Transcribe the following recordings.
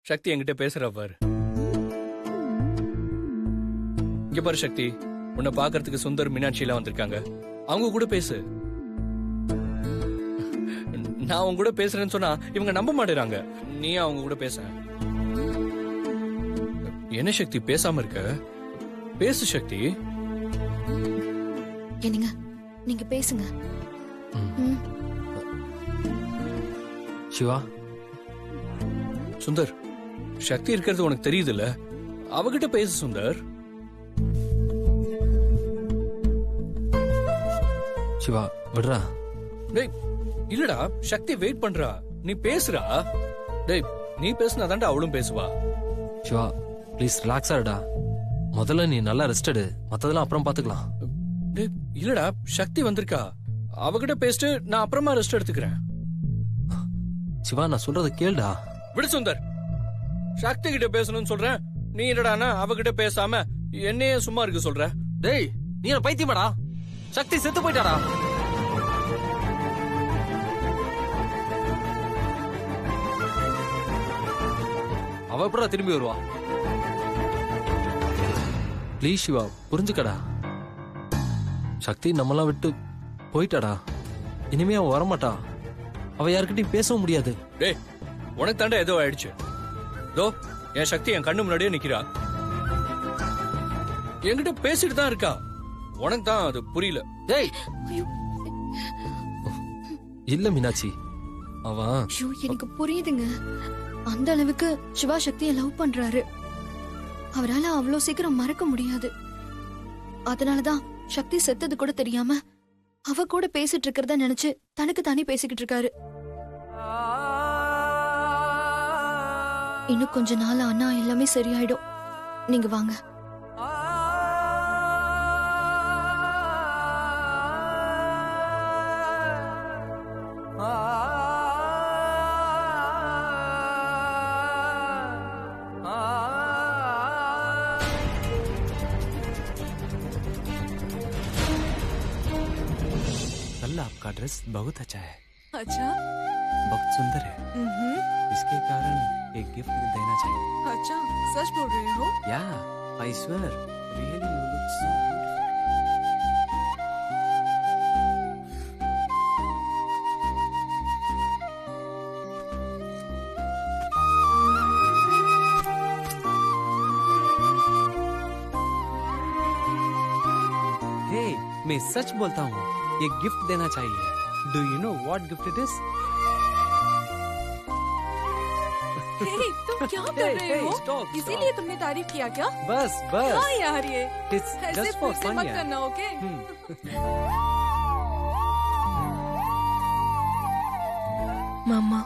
சக்தி என்கிட்ட பேசுறா பாரு. இங்க பாரு சக்தி, உன்னை பாக்குறதுக்கு சுந்தர் மீனாட்சி எல்லாம் வந்திருக்காங்க. அவங்க கூட பேசு. நான் அவங்க கூட பேசுறேன்னு சொன்னா இவங்க நம்ப மாட்டேறாங்க. நீ அவங்க கூட பேச. என்ன சக்தி பேசாம இருக்க? பேசு சக்தி. என்னங்க நீங்க பேசுங்க. சிவா, சுந்தர், சக்தி இருக்கிறது உனக்கு தெரியுது இல்ல? அவகிட்ட பேசு சுந்தர். சிவா விடுறா. டேய் இல்லடா, சக்தி வெயிட் பண்றா. நீ பேசுறா. டேய் நீ பேசுனா தாண்டா அவளும் பேசுவா. சிவா ப்ளீஸ் ரிலாக்ஸா இருடா. முதல்ல நீ நல்லா ரெஸ்ட் எடு, மத்ததெல்லாம் அப்புறம் பாத்துக்கலாம். டேய் இல்லடா, சக்தி வந்திருக்கா. அவகிட்ட பேசிட்டு நான் அப்புறமா ரெஸ்ட் எடுத்துக்கிறேன். சிவா நான் சொல்றத கேளுடா. விடு சுந்தர், சக்தி கிட்ட பேசணும்னு சொல்றேன். நீ என்னடானா அவகிட்ட பேசாம என்னையே சும்மா இருக்க சொல்ற. டேய் நீ என்ன பைத்தியமாடா? சக்தி செத்து போயிட்டாடா. அவ எப்படா திரும்பி வருவா? ப்ளீஸ் சிவா புரிஞ்சுக்கடா. சக்தி நம்மளாம் விட்டு போயிட்டாடா. இனிமே அவ வரமாட்டா. அவ யாருக்கிட்டையும் பேசவும் முடியாது. டேய் உனக்கு தாண்டா ஏதோ ஆயிடுச்சு. தோ என் சக்தி என் கண்ணு முன்னாடியே நிக்கிறா. என்கிட்ட பேசிட்டு தான் இருக்கா. உனக்கு தான் அது புரியல. டேய் இல்ல மீனாட்சி, அவன் எனக்கு புரியுதுங்க. அந்த அளவுக்கு சிவா சக்தியை லவ் பண்றாரு. அவரால அவ்வளவு சீக்கிரம் மறக்க முடியாது. அதனாலதான் சக்தி செத்தது கூட தெரியாம அவ கூட பேசிட்டு இருக்கிறத நினைச்சு தனக்கு தானே பேசிக்கிட்டு இருக்காரு. இன்னும் கொஞ்ச நாள் ஆனா எல்லாமே சரியாயிடும். நீங்க வாங்க. आपका ड्रेस बहुत अच्छा है। अच्छा, बहुत सुंदर है। इसके कारण एक गिफ्ट देना चाहिए। अच्छा, सच बोल रहे हो? या I swear really you look so beautiful. Hey मैं सच बोलता हूँ, ये गिफ्ट देना चाहिए। Do you know what gift it is? Hey, तुम क्या कर रहे हो? stop, इसीलिए तुमने तारीफ किया क्या? बस बस हाँ यार, ये It's ऐसे just for फिर से fun, मत यार। करना, ओके? மாமா,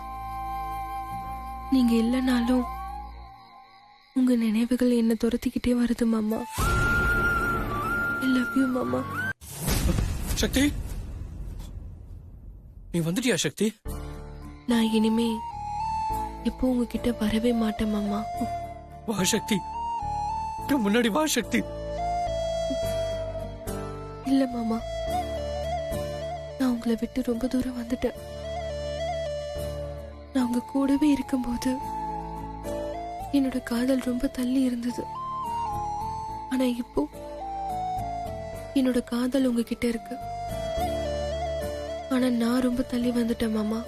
நீங்க இல்லைனாலும் உங்க நினைவுகள் என்ன துரத்திக்கிட்டே வருது மாமா. I love you மாமா. சக்தி, நீ வந்துட்டியா சக்தி? நான் இனிமே எப்போ உங்ககிட்ட வரவே மாட்டேன் மாமா. வா சக்தி, முன்னாடி வா சக்தி. இல்ல மாமா, நான் உங்களை விட்டு ரொம்ப தூரம் வந்துட்டேன். நான் உங்க கூடவே இருக்கும்போது என்னோட காதல் ரொம்ப தள்ளி இருந்தது. ஆனா இப்போ என்னோட காதல் உங்ககிட்ட இருக்கு. ஆனா நான் ரொம்ப தள்ளி வந்துட்டேன் மாமா.